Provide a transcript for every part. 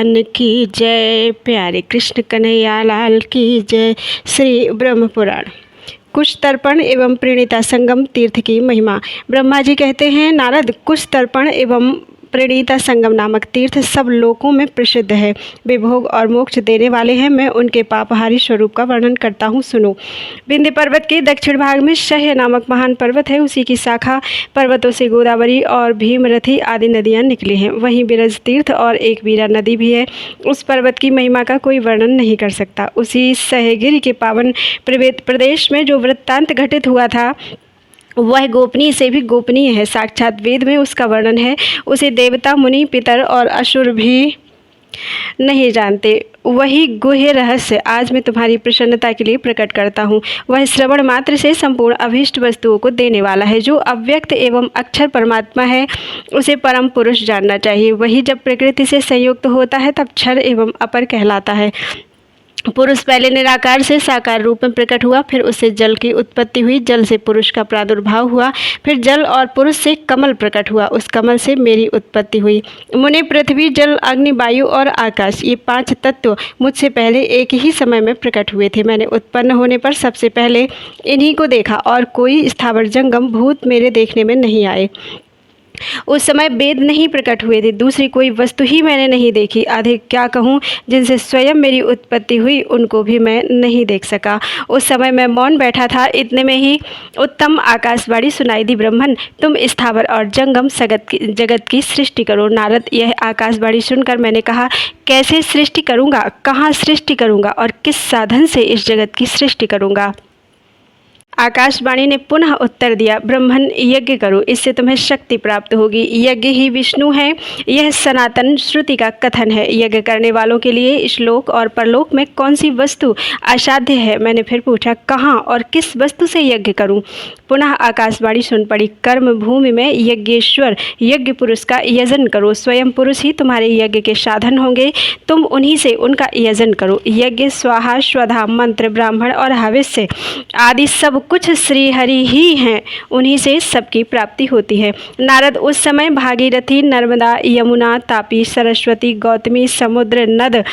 भगवान की जय। प्यारे कृष्ण कन्हैया लाल की जय। श्री ब्रह्म पुराण। कुश तर्पण एवं प्रणीता संगम तीर्थ की महिमा। ब्रह्मा जी कहते हैं, नारद, कुश तर्पण एवं प्रणीता संगम नामक तीर्थ सब लोकों में प्रसिद्ध है। वे भोग और मोक्ष देने वाले हैं। मैं उनके पापहारी स्वरूप का वर्णन करता हूँ, सुनो। विंध्य पर्वत के दक्षिण भाग में शह्य नामक महान पर्वत है। उसी की शाखा पर्वतों से गोदावरी और भीमरथी आदि नदियाँ निकली हैं। वहीं बिरज तीर्थ और एक वीरा नदी भी है। उस पर्वत की महिमा का कोई वर्णन नहीं कर सकता। उसी सह्यगिरि के पावन प्रदेश में जो वृत्तांत घटित हुआ था वह गोपनीय से भी गोपनीय है। साक्षात वेद में उसका वर्णन है। उसे देवता, मुनि, पितर और असुर भी नहीं जानते। वही गुह्य रहस्य आज मैं तुम्हारी प्रसन्नता के लिए प्रकट करता हूँ। वह श्रवण मात्र से संपूर्ण अभीष्ट वस्तुओं को देने वाला है। जो अव्यक्त एवं अक्षर परमात्मा है उसे परम पुरुष जानना चाहिए। वही जब प्रकृति से संयुक्त होता है तब क्षर एवं अपर कहलाता है। पुरुष पहले निराकार से साकार रूप में प्रकट हुआ, फिर उससे जल की उत्पत्ति हुई, जल से पुरुष का प्रादुर्भाव हुआ, फिर जल और पुरुष से कमल प्रकट हुआ, उस कमल से मेरी उत्पत्ति हुई। मुने, पृथ्वी, जल, अग्नि, वायु और आकाश, ये 5 तत्व मुझसे पहले एक ही समय में प्रकट हुए थे। मैंने उत्पन्न होने पर सबसे पहले इन्हीं को देखा और कोई स्थावर जंगम भूत मेरे देखने में नहीं आए। उस समय वेद नहीं प्रकट हुए थे। दूसरी कोई वस्तु ही मैंने नहीं देखी। अधिक क्या कहूँ, जिनसे स्वयं मेरी उत्पत्ति हुई उनको भी मैं नहीं देख सका। उस समय मैं मौन बैठा था। इतने में ही उत्तम आकाशवाणी सुनाई दी, ब्रह्मन, तुम स्थावर और जंगम जगत की सृष्टि करो। नारद, यह आकाशवाणी सुनकर मैंने कहा, कैसे सृष्टि करूँगा, कहाँ सृष्टि करूँगा और किस साधन से इस जगत की सृष्टि करूँगा। आकाशवाणी ने पुनः उत्तर दिया, ब्रह्मन, यज्ञ करो, इससे तुम्हें शक्ति प्राप्त होगी। यज्ञ ही विष्णु है, यह सनातन श्रुति का कथन है। यज्ञ करने वालों के लिए इस लोक और परलोक में कौन सी वस्तु असाध्य है। मैंने फिर पूछा, कहाँ और किस वस्तु से यज्ञ करूं। पुनः आकाशवाणी सुन पड़ी, कर्म भूमि में यज्ञेश्वर यज्ञ पुरुष का यजन करो। स्वयं पुरुष ही तुम्हारे यज्ञ के साधन होंगे, तुम उन्हीं से उनका यजन करो। यज्ञ, स्वाहा, स्वधा, मंत्र, ब्राह्मण और हविष्य आदि सब कुछ श्री हरि ही हैं, उन्हीं से सबकी प्राप्ति होती है। नारद, उस समय भागीरथी, नर्मदा, यमुना, तापी, सरस्वती, गौतमी, समुद्र, नद,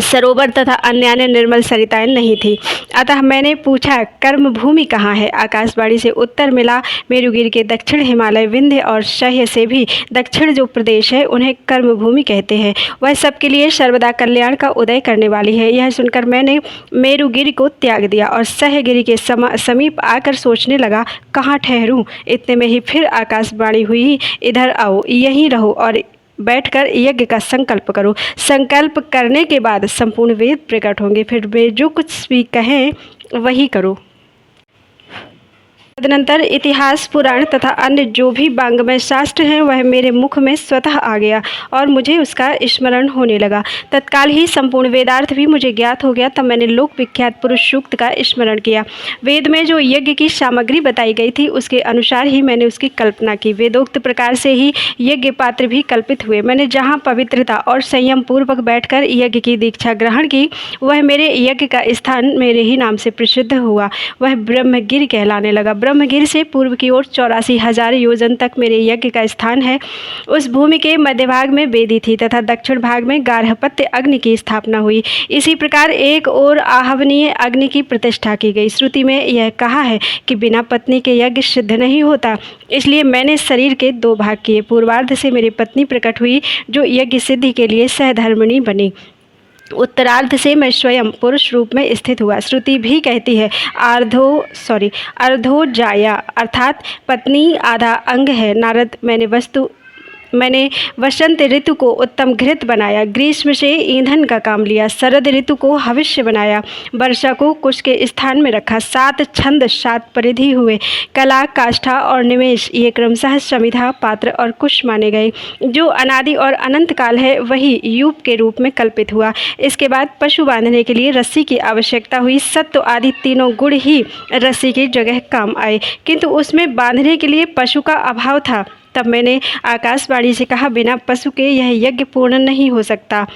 सरोवर तथा अन्य निर्मल सरिताएं नहीं थी। अतः मैंने पूछा, कर्म भूमि कहाँ है। आकाशवाणी से उत्तर मिला, मेरुगिरी के दक्षिण हिमालय, विंध्य और शह्य से भी दक्षिण जो प्रदेश है उन्हें कर्म भूमि कहते हैं। वह सबके लिए सर्वदा कल्याण का उदय करने वाली है। यह सुनकर मैंने मेरुगिरी को त्याग दिया और सह्यगिरि के समीप आकर सोचने लगा, कहाँ ठहरूं। इतने में ही फिर आकाशवाणी हुई, इधर आओ, यहीं रहो और बैठकर यज्ञ का संकल्प करो। संकल्प करने के बाद संपूर्ण वेद प्रकट होंगे। फिर वे जो कुछ भी कहें वही करो। तदनंतर इतिहास, पुराण तथा अन्य जो भी वांग्मय शास्त्र हैं वह मेरे मुख में स्वतः आ गया और मुझे उसका स्मरण होने लगा। तत्काल ही संपूर्ण वेदार्थ भी मुझे ज्ञात हो गया। तब मैंने लोक विख्यात पुरुष सूक्त का स्मरण किया। वेद में जो यज्ञ की सामग्री बताई गई थी उसके अनुसार ही मैंने उसकी कल्पना की। वेदोक्त प्रकार से ही यज्ञ पात्र भी कल्पित हुए। मैंने जहाँ पवित्रता और संयम पूर्वक बैठकर यज्ञ की दीक्षा ग्रहण की वह मेरे यज्ञ का स्थान मेरे ही नाम से प्रसिद्ध हुआ। वह ब्रह्मगिरि कहलाने लगा। ब्रह्मगिरि से पूर्व की ओर 84,000 योजन तक मेरे यज्ञ का स्थान है। उस भूमि के मध्य भाग में वेदी थी तथा दक्षिण भाग में गार्हपत्य अग्नि की स्थापना हुई। इसी प्रकार एक ओर आहवनीय अग्नि की प्रतिष्ठा की गई। श्रुति में यह कहा है कि बिना पत्नी के यज्ञ सिद्ध नहीं होता। इसलिए मैंने शरीर के 2 भाग किए। पूर्वार्ध से मेरी पत्नी प्रकट हुई जो यज्ञ सिद्धि के लिए सहधर्मिणी बनी। उत्तरार्ध से मैं स्वयं पुरुष रूप में स्थित हुआ। श्रुति भी कहती है, अर्धो जाया, अर्थात पत्नी आधा अंग है। नारद, मैंने वसंत ऋतु को उत्तम घृत बनाया, ग्रीष्म से ईंधन का काम लिया, शरद ऋतु को हविष्य बनाया, वर्षा को कुश के स्थान में रखा। 7 छंद, 7 परिधि हुए। कला, काष्ठा और निमेष ये क्रमशः समिधा, पात्र और कुश माने गए। जो अनादि और अनंत काल है वही यूप के रूप में कल्पित हुआ। इसके बाद पशु बांधने के लिए रस्सी की आवश्यकता हुई। सत्व आदि तीनों गुण ही रस्सी की जगह काम आए, किंतु उसमें बांधने के लिए पशु का अभाव था। तब मैंने आकाशवाणी से कहा, बिना पशु के यह यज्ञ पूर्ण नहीं हो सकता।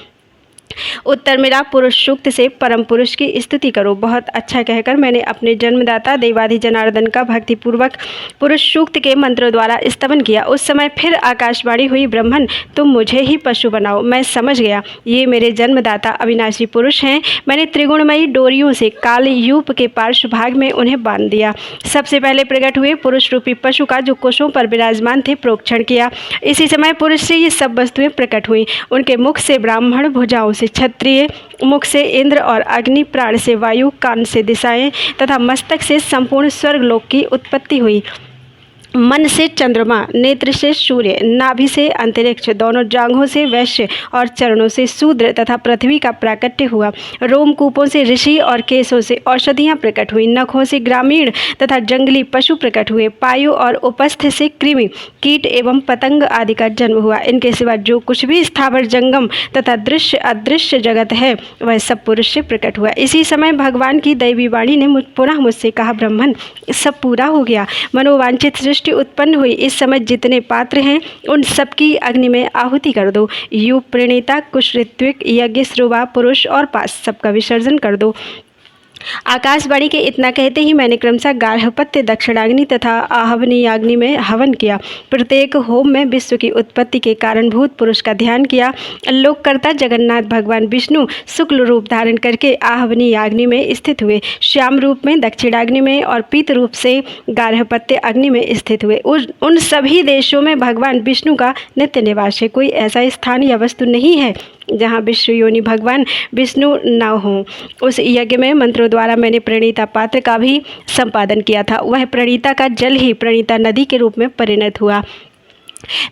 उत्तर मिला, पुरुष सूक्त से परम पुरुष की स्तुति करो। बहुत अच्छा कहकर मैंने अपने जन्मदाता देवाधि जनार्दन का भक्तिपूर्वक पुरुष सूक्त के मंत्रों द्वारा स्तवन किया। उस समय फिर आकाशवाणी हुई, ब्रह्मन तुम मुझे ही पशु बनाओ। मैं समझ गया ये मेरे जन्मदाता अविनाशी पुरुष हैं। मैंने त्रिगुणमयी डोरियों से कालयूप के पार्श्व भाग में उन्हें बांध दिया। सबसे पहले प्रकट हुए पुरुष रूपी पशु का जो कुशों पर विराजमान थे प्रोक्षण किया। इसी समय पुरुष से ये सब वस्तुएं प्रकट हुई। उनके मुख से ब्राह्मण, भुजाओं से क्षत्रिय, मुख से इंद्र और अग्नि, प्राण से वायु, कान से दिशाएं तथा मस्तक से संपूर्ण स्वर्गलोक की उत्पत्ति हुई। मन से चंद्रमा, नेत्र से सूर्य, नाभि से अंतरिक्ष, दोनों जांघों से वैश्य और चरणों से शूद्र तथा पृथ्वी का प्राकट्य हुआ। रोमकूपों से ऋषि और केशों से औषधियाँ प्रकट हुई। नखों से ग्रामीण तथा जंगली पशु प्रकट हुए। पायु और उपस्थ से कृमि, कीट एवं पतंग आदि का जन्म हुआ। इनके सिवा जो कुछ भी स्थावर जंगम तथा दृश्य अदृश्य जगत है वह सब पुरुष से प्रकट हुआ। इसी समय भगवान की दैवी वाणी ने पुनः मुझसे कहा, ब्रह्मन सब पूरा हो गया, मनोवांछित सृष्टि उत्पन्न हुई। इस समय जितने पात्र हैं उन सबकी अग्नि में आहुति कर दो। युग, प्रणीता, कुश, ऋत्विक, यज्ञ, श्रुवा, पुरुष और पास सबका विसर्जन कर दो। आकाशवाणी के इतना कहते ही मैंने क्रमशः गार्हपत्य, दक्षिणाग्नि तथा आहवनीयाग्नि में हवन किया। प्रत्येक होम में विश्व की उत्पत्ति के कारणभूत पुरुष का ध्यान किया। लोककर्ता जगन्नाथ भगवान विष्णु शुक्ल रूप धारण करके आहवनीयाग्नि में स्थित हुए, श्याम रूप में दक्षिणाग्नि में और पीत रूप से गार्हपत्य अग्नि में स्थित हुए। उन सभी देशों में भगवान विष्णु का नित्य निवास है। कोई ऐसा स्थान या वस्तु नहीं है जहाँ विश्व योनि भगवान विष्णु न हो। उस यज्ञ में मंत्रों द्वारा मैंने प्रणीता पात्र का भी संपादन किया था। वह प्रणीता का जल ही प्रणीता नदी के रूप में परिणत हुआ।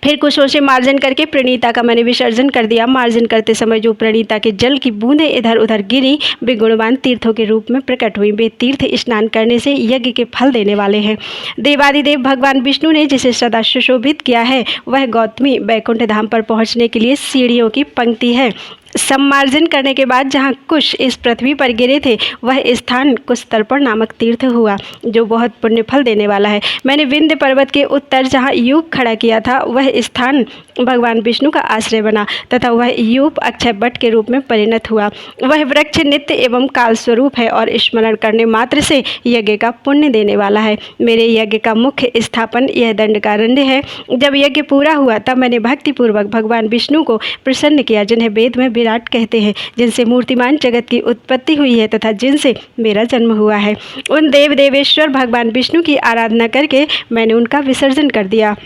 फिर कुशों से मार्जन करके प्रणीता का मैंने विसर्जन कर दिया। मार्जन करते समय जो प्रणीता के जल की बूंदें इधर उधर गिरी वे गुणवान तीर्थों के रूप में प्रकट हुई। वे तीर्थ स्नान करने से यज्ञ के फल देने वाले हैं। देवादिदेव भगवान विष्णु ने जिसे सदा सुशोभित किया है वह गौतमी वैकुंठ धाम पर पहुँचने के लिए सीढ़ियों की पंक्ति है। सम्मार्जन करने के बाद जहाँ कुश इस पृथ्वी पर गिरे थे वह स्थान कुशतर्पण नामक तीर्थ हुआ जो बहुत पुण्य फल देने वाला है। मैंने विंध्य पर्वत के उत्तर जहाँ यूप खड़ा किया था वह स्थान भगवान विष्णु का आश्रय बना तथा वह यूप अक्षय वट के रूप में परिणत हुआ। वह वृक्ष नित्य एवं काल स्वरूप है और स्मरण करने मात्र से यज्ञ का पुण्य देने वाला है। मेरे यज्ञ का मुख्य स्थापन यह दंडकारण्य है। जब यज्ञ पूरा हुआ तब मैंने भक्तिपूर्वक भगवान विष्णु को प्रसन्न किया जिन्हें वेद में विराट कहते हैं, जिनसे मूर्तिमान जगत की उत्पत्ति हुई है तथा जिनसे मेरा जन्म हुआ है। उन देव देवेश्वर भगवान विष्णु की आराधना करके मैंने उनका विसर्जन कर दिया।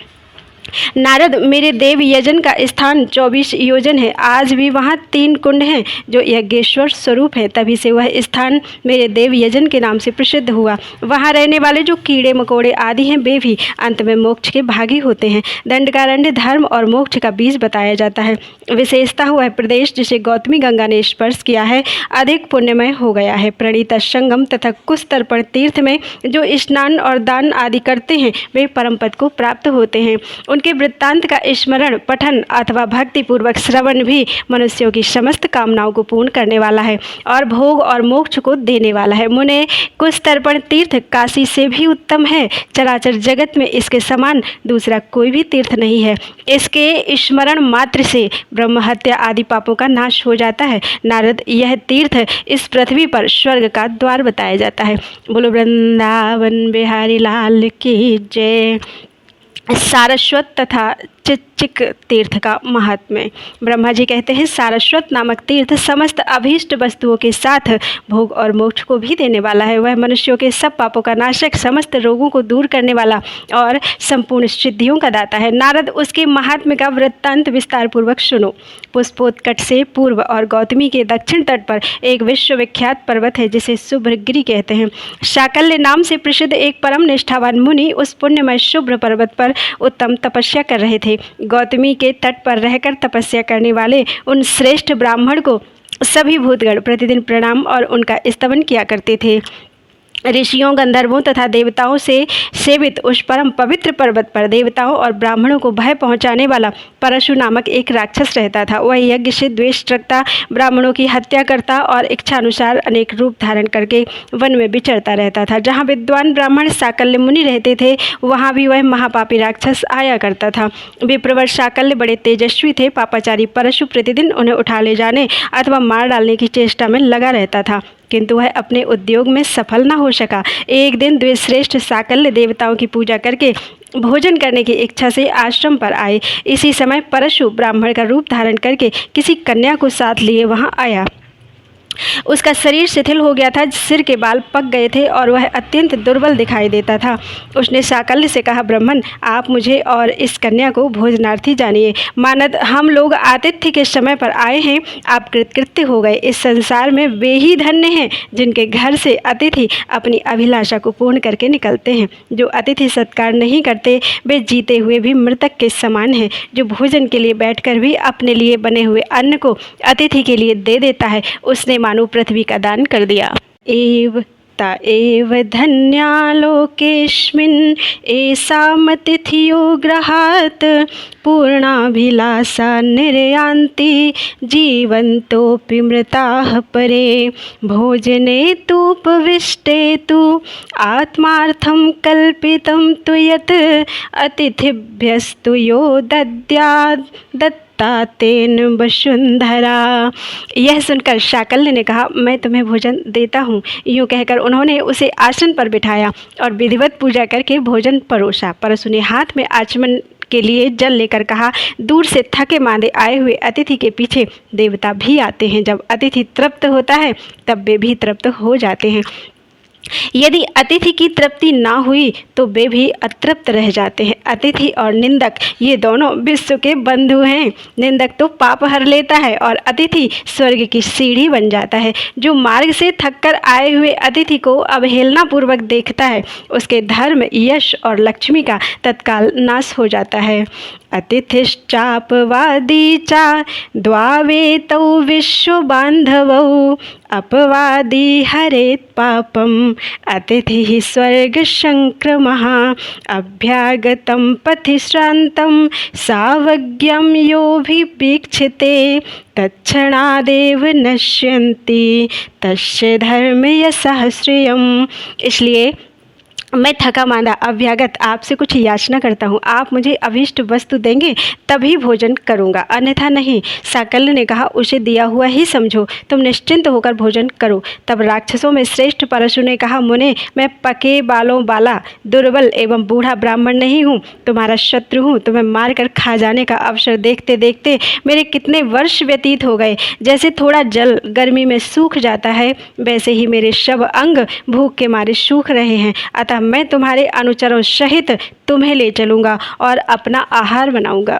नारद, मेरे देव यजन का स्थान 24 योजन है। आज भी वहाँ 3 कुंड हैं जो यज्ञेश्वर स्वरूप है। तभी से वह स्थान मेरे देव यजन के नाम से प्रसिद्ध हुआ। वहाँ रहने वाले जो कीड़े मकोड़े आदि हैं वे भी अंत में मोक्ष के भागी होते हैं। दंडकारण्य धर्म और मोक्ष का बीज बताया जाता है। विशेषता वह प्रदेश जिसे गौतमी गंगा ने स्पर्श किया है अधिक पुण्यमय हो गया है। प्रणीता संगम तथा कुशतर्पण तीर्थ में जो स्नान और दान आदि करते हैं वे परम पद को प्राप्त होते हैं। उनके वृत्तांत का स्मरण, पठन अथवा भक्तिपूर्वक श्रवण भी मनुष्यों की समस्त कामनाओं को पूर्ण करने वाला है और भोग और मोक्ष को देने वाला है। मुने, कुशतर्पण तीर्थ काशी से भी उत्तम है। चराचर जगत में इसके समान दूसरा कोई भी तीर्थ नहीं है। इसके स्मरण मात्र से ब्रह्म हत्या आदि पापों का नाश हो जाता है। नारद, यह तीर्थ इस पृथ्वी पर स्वर्ग का द्वार बताया जाता है। बोलो वृंदावन बिहारी लाल की जय। सारस्वत तथा चिचिक तीर्थ का महात्म्य। ब्रह्मा जी कहते हैं, सारस्वत नामक तीर्थ समस्त अभीष्ट वस्तुओं के साथ भोग और मोक्ष को भी देने वाला है। वह मनुष्यों के सब पापों का नाशक, समस्त रोगों को दूर करने वाला और संपूर्ण सिद्धियों का दाता है। नारद, उसके महात्म्य का वृत्तांत विस्तार पूर्वक सुनो। पुष्पोत्कट से पूर्व और गौतमी के दक्षिण तट पर एक विश्वविख्यात पर्वत है जिसे शुभ्रगिरि कहते हैं। शाकल्य नाम से प्रसिद्ध एक परम निष्ठावान मुनि उस पुण्यमय शुभ्र पर्वत पर उत्तम तपस्या कर रहे थे। गौतमी के तट पर रहकर तपस्या करने वाले उन श्रेष्ठ ब्राह्मण को सभी भूतगण प्रतिदिन प्रणाम और उनका स्तवन किया करते थे। ऋषियों, गंधर्वों तथा देवताओं से सेवित उस परम पवित्र पर्वत पर देवताओं और ब्राह्मणों को भय पहुंचाने वाला परशु नामक एक राक्षस रहता था। वह यज्ञ से द्वेष रखता, ब्राह्मणों की हत्या करता और इच्छानुसार अनेक रूप धारण करके वन में विचरता रहता था। जहाँ विद्वान ब्राह्मण साकल्य मुनि रहते थे, वहाँ भी वह महापापी राक्षस आया करता था। विप्रवर साकल्य बड़े तेजस्वी थे। पापाचारी परशु प्रतिदिन उन्हें उठा ले जाने अथवा मार डालने की चेष्टा में लगा रहता था, किंतु वह अपने उद्योग में सफल न हो सका। एक दिन द्विश्रेष्ठ साकल्य देवताओं की पूजा करके भोजन करने की इच्छा से आश्रम पर आए। इसी समय परशु ब्राह्मण का रूप धारण करके किसी कन्या को साथ लिए वहां आया। उसका शरीर शिथिल हो गया था, सिर के बाल पक गए थे और वह अत्यंत दुर्बल दिखाई देता था। उसने साकल्य से कहा, ब्राह्मण, आप मुझे और इस कन्या को भोजनार्थी जानिए। मानद हम लोग आतिथ्य के समय पर आए हैं, आप कृतकृत्य हो गए। इस संसार में वे ही धन्य हैं जिनके घर से अतिथि अपनी अभिलाषा को पूर्ण करके निकलते हैं। जो अतिथि सत्कार नहीं करते वे जीते हुए भी मृतक के समान हैं। जो भोजन के लिए बैठकर भी अपने लिए बने हुए अन्न को अतिथि के लिए दे देता है, उसने मानो पृथ्वी का दान कर दिया। एव धन्या लोकेस्मिन् एषामतिथियो गृहात् पूर्णाभिलाषा निर्यान्ति जीवन्तोऽपि मृताः परे भोजने तूपविष्टे तु आत्मार्थं कल्पितं तु यत् अतिथिभ्यस्तु यो दद्यात् तेन वसुंधरा। यह सुनकर साकल्य ने कहा, मैं तुम्हें भोजन देता हूँ। यूँ कहकर उन्होंने उसे आसन पर बिठाया और विधिवत पूजा करके भोजन परोसा। परशु ने हाथ में आचमन के लिए जल लेकर कहा, दूर से थके मांदे आए हुए अतिथि के पीछे देवता भी आते हैं। जब अतिथि तृप्त होता है तब वे भी तृप्त हो जाते हैं। यदि अतिथि की तृप्ति ना हुई तो वे भी अतृप्त रह जाते हैं। अतिथि और निंदक ये दोनों विश्व के बंधु हैं। निंदक तो पाप हर लेता है और अतिथि स्वर्ग की सीढ़ी बन जाता है। जो मार्ग से थककर आए हुए अतिथि को अवहेलना पूर्वक देखता है, उसके धर्म, यश और लक्ष्मी का तत्काल नाश हो जाता है। अतिथिश्चापवादी चा द्वावेतौ विश्व बांधवौ अपवादी हरेत पापम अतिथि स्वर्ग संक्रमः अभ्यागतं पथि श्रान्तं सावज्ञं योऽभिवीक्षते तत्क्षणादेव नश्यन्ति तस्य धर्म यशः श्रियम्। इसलिए मैं थका मांदा अभ्यागत आपसे कुछ याचना करता हूँ। आप मुझे अभीष्ट वस्तु देंगे तभी भोजन करूँगा, अन्यथा नहीं। साकल्य ने कहा, उसे दिया हुआ ही समझो, तुम निश्चिंत होकर भोजन करो। तब राक्षसों में श्रेष्ठ परशु ने कहा, मुने, मैं पके बालों वाला दुर्बल एवं बूढ़ा ब्राह्मण नहीं हूँ, तुम्हारा शत्रु हूँ। तुम्हें मारकर खा जाने का अवसर देखते देखते मेरे कितने वर्ष व्यतीत हो गए। जैसे थोड़ा जल गर्मी में सूख जाता है, वैसे ही मेरे सब अंग भूख के मारे सूख रहे हैं। अतः मैं तुम्हारे अनुचरों सहित तुम्हें ले चलूँगा और अपना आहार बनाऊँगा।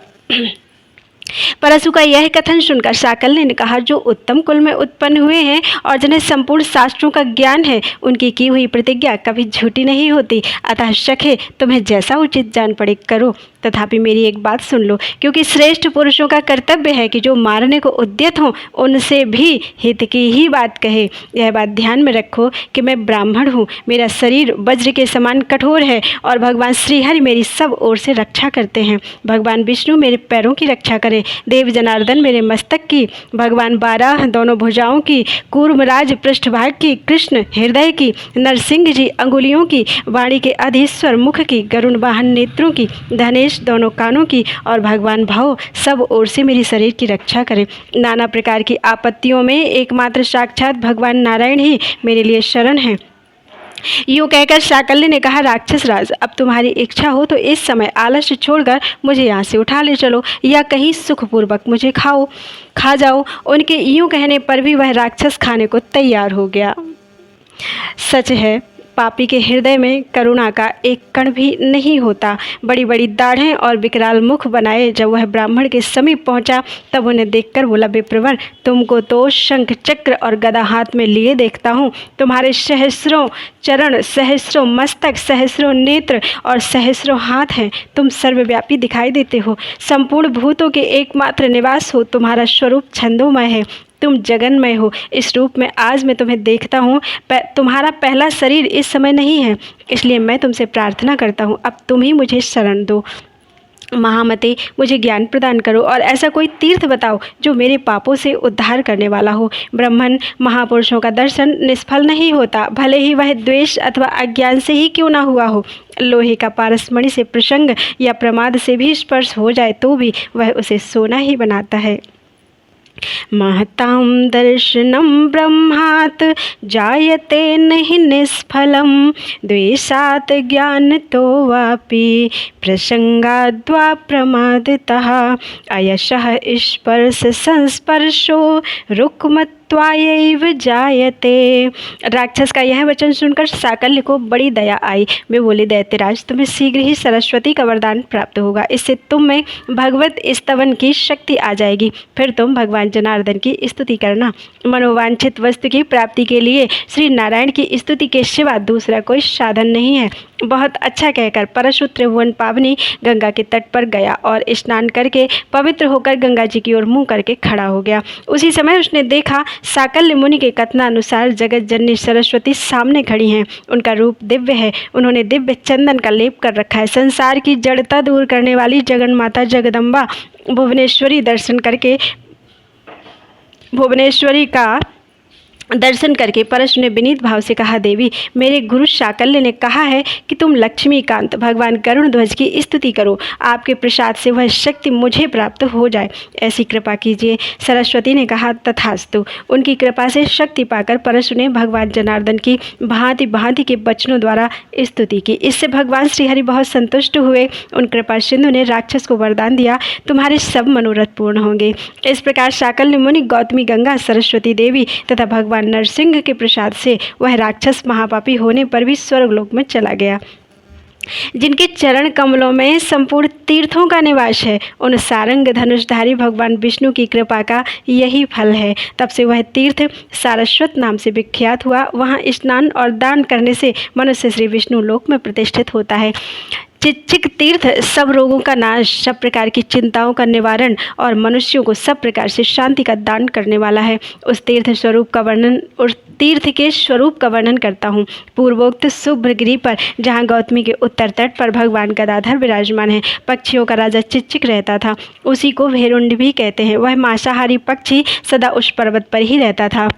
परशु का यह कथन सुनकर साकल्य ने कहा, जो उत्तम कुल में उत्पन्न हुए हैं और जिन्हें संपूर्ण शास्त्रों का ज्ञान है, उनकी की हुई प्रतिज्ञा कभी झूठी नहीं होती। अतः सखे, तुम्हें जैसा उचित जान पड़े करो। तथापि मेरी एक बात सुन लो, क्योंकि श्रेष्ठ पुरुषों का कर्तव्य है कि जो मारने को उद्यत हों उनसे भी हित की ही बात कहे। यह बात ध्यान में रखो कि मैं ब्राह्मण हूँ, मेरा शरीर वज्र के समान कठोर है और भगवान श्रीहरि मेरी सब ओर से रक्षा करते हैं। भगवान विष्णु मेरे पैरों की रक्षा करें, देव जनार्दन मेरे मस्तक की, भगवान बारह दोनों भुजाओं की, कूर्मराज पृष्ठभाग की, कृष्ण हृदय की, नरसिंह जी अंगुलियों की, वाणी के अधीश्वर मुख की, गरुण वाहन नेत्रों की, धनेश दोनों कानों की और भगवान भाव सब ओर से मेरी शरीर की रक्षा करें। नाना प्रकार की आपत्तियों में एकमात्र साक्षात भगवान नारायण ही मेरे लिए शरण हैं। यूँ कहकर साकल्य ने कहा, राक्षस राज, अब तुम्हारी इच्छा हो तो इस समय आलस्य छोड़कर मुझे यहाँ से उठा ले चलो या कहीं सुखपूर्वक मुझे खा जाओ। उनके यूँ कहने पर भी वह राक्षस खाने को तैयार हो गया। सच है, पापी के हृदय में करुणा का एक कण भी नहीं होता। बड़ी बड़ी दाढ़ें और विकराल मुख बनाए जब वह ब्राह्मण के समीप पहुंचा, तब उन्हें देखकर बोला, विप्रवर, तुमको तो शंख चक्र और गदा हाथ में लिए देखता हूँ। तुम्हारे सहस्रों चरण, सहस्रों मस्तक, सहस्रों नेत्र और सहस्रों हाथ हैं। तुम सर्वव्यापी दिखाई देते हो, संपूर्ण भूतों के एकमात्र निवास हो। तुम्हारा स्वरूप छंदोमय है। तुम जगन्मय हो। इस रूप में आज मैं तुम्हें देखता हूँ। तुम्हारा पहला शरीर इस समय नहीं है, इसलिए मैं तुमसे प्रार्थना करता हूँ, अब तुम ही मुझे शरण दो। महामते, मुझे ज्ञान प्रदान करो और ऐसा कोई तीर्थ बताओ जो मेरे पापों से उद्धार करने वाला हो। ब्राह्मण, महापुरुषों का दर्शन निष्फल नहीं होता, भले ही वह द्वेष अथवा अज्ञान से ही क्यों ना हुआ हो। लोहे का पारसमणि से प्रसंग या प्रमाद से भी स्पर्श हो जाए तो भी वह उसे सोना ही बनाता है। महतां दर्शनं ब्रह्मात् जायते नहि निष्फलं, द्वेषात् ज्ञानतो वापि प्रसंगाद्वा प्रमादतः। अयशः स्पर्श संस्पर्शो रुक्मत्वायैव जायते। राक्षस का यह वचन सुनकर साकल्य को बड़ी दया आई। वे बोले, दैत्यराज, तुम्हें शीघ्र ही सरस्वती का वरदान प्राप्त होगा। इससे तुम में भगवत स्तवन की शक्ति आ जाएगी। फिर तुम भगवान जनार्दन की स्तुति करना। मनोवांछित वस्तु की प्राप्ति के लिए श्री नारायण की स्तुति के सिवा दूसरा कोई साधन नहीं है। बहुत अच्छा कहकर परशु त्रिभुवन पावनी गंगा के तट पर गया और स्नान करके पवित्र होकर गंगा जी की ओर मुंह करके खड़ा हो गया। उसी समय उसने देखा साकल्य मुनि के कथनानुसार जगत जननी सरस्वती सामने खड़ी हैं। उनका रूप दिव्य है। उन्होंने दिव्य चंदन का लेप कर रखा है। संसार की जड़ता दूर करने वाली जगन्माता जगदम्बा भुवनेश्वरी का दर्शन करके परशु ने विनीत भाव से कहा, देवी, मेरे गुरु शाकल्य ने कहा है कि तुम लक्ष्मीकांत भगवान गरुण ध्वज की स्तुति करो। आपके प्रसाद से वह शक्ति मुझे प्राप्त हो जाए, ऐसी कृपा कीजिए। सरस्वती ने कहा, तथास्तु। उनकी कृपा से शक्ति पाकर परशु ने भगवान जनार्दन की भांति भांति के वचनों द्वारा स्तुति की। इससे भगवान श्रीहरि बहुत संतुष्ट हुए। उन कृपा सिंधु ने राक्षस को वरदान दिया, तुम्हारे सब मनोरथ पूर्ण होंगे। इस प्रकार शाकल्य मुनि, गौतमी गंगा, सरस्वती देवी तथा भगवान नरसिंह के प्रसाद से वह राक्षस महापापी होने पर भी स्वर्गलोक में चला गया। जिनके चरण कमलों में संपूर्ण तीर्थों का निवास है, उन सारंग धनुषधारी भगवान विष्णु की कृपा का यही फल है। तब से वह तीर्थ सारस्वत नाम से विख्यात हुआ। वहाँ स्नान और दान करने से मनुष्य श्री विष्णु लोक में प्रतिष्ठित होता है। चिचिक तीर्थ सब रोगों का नाश, सब प्रकार की चिंताओं का निवारण और मनुष्यों को सब प्रकार से शांति का दान करने वाला है। उस तीर्थ के स्वरूप का वर्णन करता हूँ। पूर्वोक्त शुभ्रगिरि पर, जहाँ गौतमी के उत्तर तट पर भगवान गदाधर विराजमान है, पक्षियों का राजा चिचिक रहता था। उसी को भेरुंड भी कहते हैं। वह मांसाहारी पक्षी सदा उस पर्वत पर ही रहता था।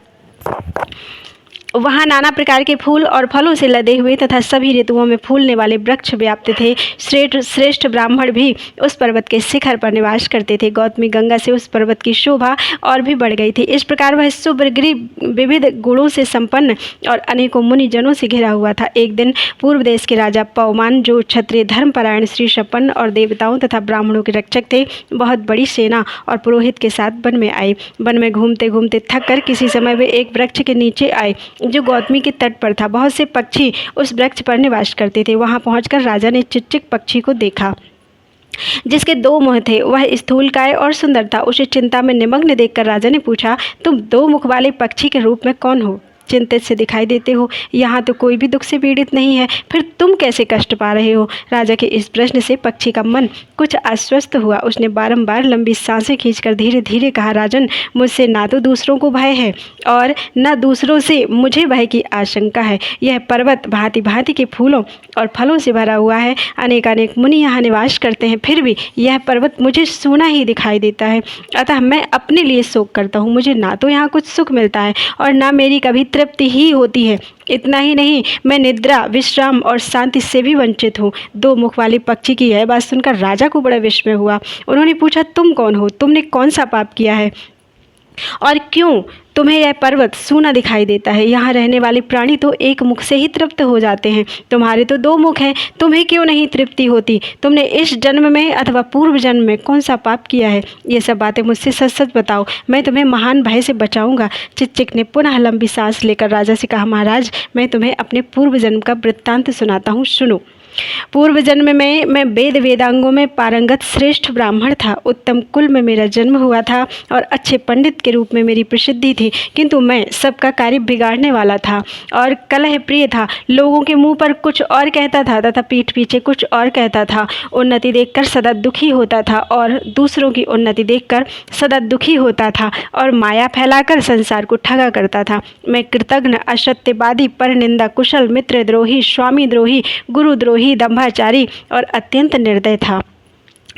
वहाँ नाना प्रकार के फूल और फलों से लदे हुए तथा सभी ऋतुओं में फूलने वाले वृक्ष व्याप्त थे। श्रेष्ठ ब्राह्मण भी उस पर्वत के शिखर पर निवास करते थे। गौतमी गंगा से उस पर्वत की शोभा और भी बढ़ गई थी। इस प्रकार वह शुभ्रगिरि विविध गुणों से संपन्न और अनेकों मुनि जनों से घिरा हुआ था। एक दिन पूर्व देश के राजा पवमान, जो क्षत्रिय धर्मपरायण श्री छप्पन और देवताओं तथा ब्राह्मणों के रक्षक थे, बहुत बड़ी सेना और पुरोहित के साथ वन में आए। वन में घूमते घूमते थक कर किसी समय वे एक वृक्ष के नीचे आए जो गौतमी के तट पर था। बहुत से पक्षी उस वृक्ष पर निवास करते थे। वहां पहुंचकर राजा ने चिचिक पक्षी को देखा, जिसके 2 मुँह थे। वह स्थूलकाय और सुंदर था। उसे चिंता में निमग्न देखकर राजा ने पूछा, तुम 2 मुख वाले पक्षी के रूप में कौन हो? चिंतित से दिखाई देते हो। यहाँ तो कोई भी दुख से पीड़ित नहीं है, फिर तुम कैसे कष्ट पा रहे हो? राजा के इस प्रश्न से पक्षी का मन कुछ आश्वस्त हुआ। उसने बारंबार लंबी सांसें खींचकर धीरे धीरे कहा, राजन, मुझसे ना तो दूसरों को भय है और न दूसरों से मुझे भय की आशंका है। यह पर्वत भांति भांति के फूलों और फलों से भरा हुआ है। अनेकानेक मुनि यहाँ निवास करते हैं, फिर भी यह पर्वत मुझे सूना ही दिखाई देता है। अतः मैं अपने लिए शोक करता हूँ। मुझे ना तो यहाँ कुछ सुख मिलता है और ना मेरी कभी तृप्ति ही होती है। इतना ही नहीं, मैं निद्रा, विश्राम और शांति से भी वंचित हूँ। 2 मुख वाले पक्षी की यह बात सुनकर राजा को बड़ा विस्मय हुआ। उन्होंने पूछा, तुम कौन हो? तुमने कौन सा पाप किया है और क्यों तुम्हें यह पर्वत सूना दिखाई देता है? यहाँ रहने वाले प्राणी तो एक मुख से ही तृप्त हो जाते हैं, तुम्हारे तो 2 मुख हैं। तुम्हें क्यों नहीं तृप्ति होती? तुमने इस जन्म में अथवा पूर्व जन्म में कौन सा पाप किया है? ये सब बातें मुझसे सच सच बताओ, मैं तुम्हें महान भय से बचाऊंगा। चिचिक ने पुनः लंबी सांस लेकर राजा से कहा, महाराज, मैं तुम्हें अपने पूर्व जन्म का वृत्तांत सुनाता हूँ, सुनो। पूर्व जन्म में मैं वेद वेदांगों में पारंगत श्रेष्ठ ब्राह्मण था। उत्तम कुल में मेरा जन्म हुआ था और अच्छे पंडित के रूप में मेरी प्रसिद्धि थी, किंतु मैं सबका कार्य बिगाड़ने वाला था और कलह प्रिय था। लोगों के मुंह पर कुछ और कहता था तथा पीठ पीछे कुछ और कहता था। उन्नति देखकर सदा दुखी होता था और दूसरों की उन्नति देखकर सदा दुखी होता था और माया फैलाकर संसार को ठगा करता था। मैं कृतघ्न, असत्यवादी, परनिंदा, कुशल, मित्रद्रोही, स्वामी द्रोही, गुरुद्रोही, दंभाचारी और अत्यंत निर्दय था।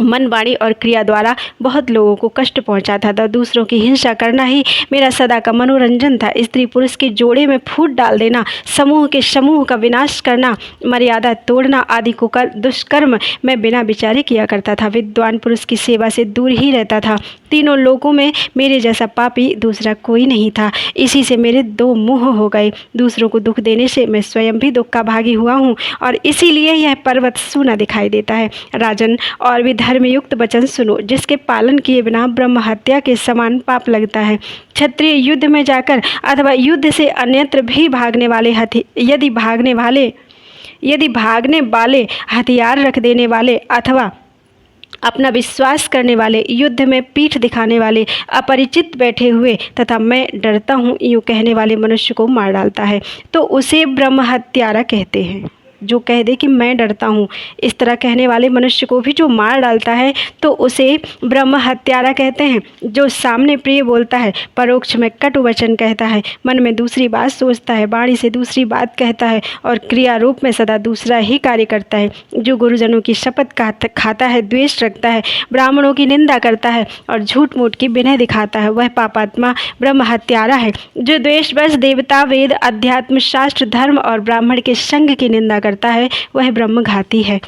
मन, वाणी और क्रिया द्वारा बहुत लोगों को कष्ट पहुंचाता था। दूसरों की हिंसा करना ही मेरा सदा का मनोरंजन था। स्त्री पुरुष के जोड़े में फूट डाल देना, समूह के समूह का विनाश करना, मर्यादा तोड़ना आदि को कर दुष्कर्म मैं बिना विचारे किया करता था। विद्वान पुरुष की सेवा से दूर ही रहता था। तीनों लोगों में मेरे जैसा पापी दूसरा कोई नहीं था। इसी से मेरे दो मुँह हो गए। दूसरों को दुख देने से मैं स्वयं भी दुख का भागी हुआ हूँ और इसीलिए यह पर्वत सूना दिखाई देता है। राजन, और भी धर्मयुक्त वचन सुनो, जिसके पालन किए बिना ब्रह्म हत्या के समान पाप लगता है। क्षत्रिय युद्ध में जाकर अथवा युद्ध से अन्यत्र भी भागने वाले यदि भागने वाले हथियार रख देने वाले अथवा अपना विश्वास करने वाले, युद्ध में पीठ दिखाने वाले, अपरिचित बैठे हुए तथा मैं डरता हूँ यूँ कहने वाले मनुष्य को मार डालता है तो उसे ब्रह्म हत्यारा कहते हैं। जो कह दे कि मैं डरता हूँ, इस तरह कहने वाले मनुष्य को भी जो मार डालता है तो उसे ब्रह्म हत्यारा कहते हैं। जो सामने प्रिय बोलता है, परोक्ष में कटु वचन कहता है, मन में दूसरी बात सोचता है, वाणी से दूसरी बात कहता है और क्रिया रूप में सदा दूसरा ही कार्य करता है। जो गुरुजनों की शपथ खाता है, द्वेष रखता है, ब्राह्मणों की निंदा करता है और झूठ मूठ की विनय दिखाता है, वह पापात्मा ब्रह्म हत्यारा है। जो द्वेषवश देवता, वेद, अध्यात्म, शास्त्र, धर्म और ब्राह्मण के संग की निंदा करता है वह ब्रह्मघाती है।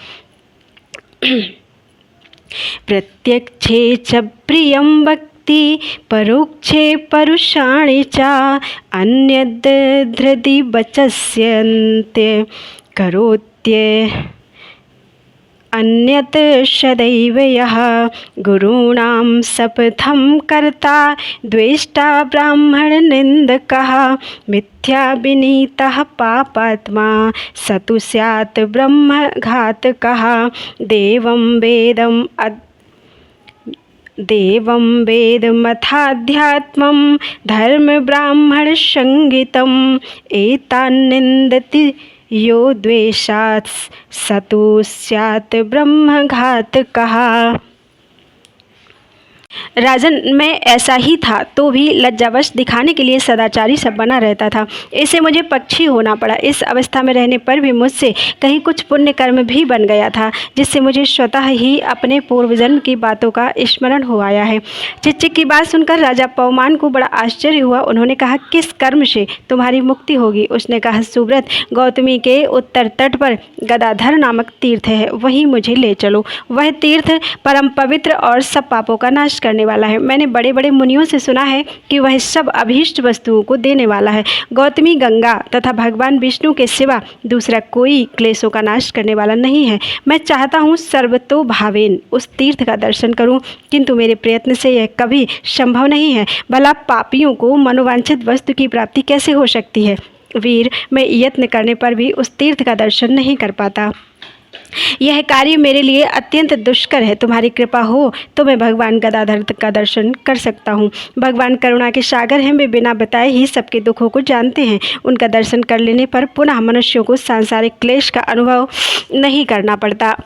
प्रत्यक्षे च प्रियं वक्ति परोक्षे परुषाणि च अन्यद् धृति वचस्यन्ते करोत्ये अन्यत् सदैव यः गुरूणां शपथं कर्ता द्वेष्टा ब्राह्मण निंदकः मिथ्या विनीतः पापात्मा स तु स्यात् ब्रह्मघातकः। देवं वेदमथाध्यात्मं धर्म ब्राह्मण संगीतम् एतान्निन्दति यो द्वेषात् स तु स्यात् ब्रह्मघातकः। राजन, मैं ऐसा ही था तो भी लज्जावश दिखाने के लिए सदाचारी सब बना रहता था। इससे मुझे पक्षी होना पड़ा। इस अवस्था में रहने पर भी मुझसे कहीं कुछ पुण्य कर्म भी बन गया था जिससे मुझे स्वतः ही अपने पूर्वजन्म की बातों का स्मरण हो आया है। चिच्चिक की बात सुनकर राजा पवमान को बड़ा आश्चर्य हुआ। उन्होंने कहा, किस कर्म से तुम्हारी मुक्ति होगी? उसने कहा, सुव्रत, गौतमी के उत्तर तट पर गदाधर नामक तीर्थ है, वहीं मुझे ले चलो। वह तीर्थ परम पवित्र और सब पापों का नाश करने वाला है। मैंने बड़े बड़े मुनियों से सुना है कि वह सब अभीष्ट वस्तुओं को देने वाला है। गौतमी गंगा तथा भगवान विष्णु के सिवा दूसरा कोई क्लेशों का नाश करने वाला नहीं है। मैं चाहता हूँ सर्वतो भावेन उस तीर्थ का दर्शन करूँ, किंतु मेरे प्रयत्न से यह कभी संभव नहीं है। भला पापियों को मनोवांछित वस्तु की प्राप्ति कैसे हो सकती है? वीर, मैं यत्न करने पर भी उस तीर्थ का दर्शन नहीं कर पाता। यह कार्य मेरे लिए अत्यंत दुष्कर है। तुम्हारी कृपा हो तो मैं भगवान गदाधर का दर्शन कर सकता हूँ। भगवान करुणा के सागर हैं, वे बिना बताए ही सबके दुखों को जानते हैं। उनका दर्शन कर लेने पर पुनः मनुष्यों को सांसारिक क्लेश का अनुभव नहीं करना पड़ता।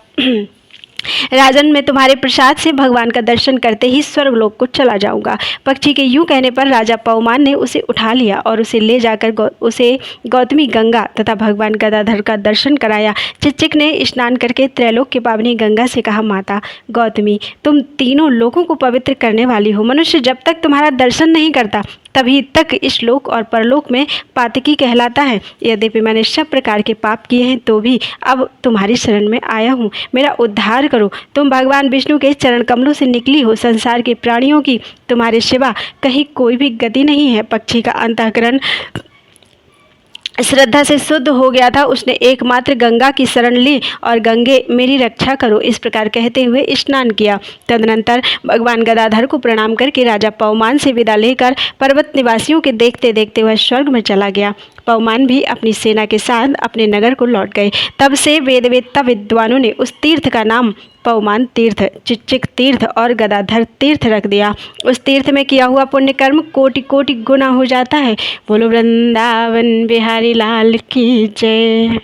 राजन, मैं तुम्हारे प्रसाद से भगवान का दर्शन करते ही स्वर्गलोक को चला जाऊंगा। पक्षी के यूं कहने पर राजा पवमान ने उसे उठा लिया और उसे ले जाकर उसे गौतमी गंगा तथा भगवान गदाधर का दर्शन कराया। चिच्चिक ने स्नान करके त्रैलोक के पावनी गंगा से कहा, माता गौतमी, तुम तीनों लोगों को पवित्र करने वाली हो। मनुष्य जब तक तुम्हारा दर्शन नहीं करता तभी तक इस लोक और परलोक में पातकी कहलाता है। यद्यपि मैंने सब प्रकार के पाप किए हैं तो भी अब तुम्हारी शरण में आया हूँ, मेरा उद्धार करो। तुम भगवान विष्णु के चरण कमलों से निकली हो। संसार के प्राणियों की तुम्हारे सिवा कहीं कोई भी गति नहीं है। पक्षी का अंतःकरण श्रद्धा से शुद्ध हो गया था, उसने एकमात्र गंगा की शरण ली और गंगे मेरी रक्षा करो इस प्रकार कहते हुए स्नान किया। तदनंतर भगवान गदाधर को प्रणाम करके राजा पवमान से विदा लेकर पर्वत निवासियों के देखते देखते वह स्वर्ग में चला गया। पवमान भी अपनी सेना के साथ अपने नगर को लौट गए। तब से वेदवेत्ता विद्वानों ने उस तीर्थ का नाम पवमान तीर्थ, चिचिक तीर्थ और गदाधर तीर्थ रख दिया। उस तीर्थ में किया हुआ पुण्य कर्म कोटि कोटि गुना हो जाता है। बोलो वृंदावन बिहारी लाल की जय।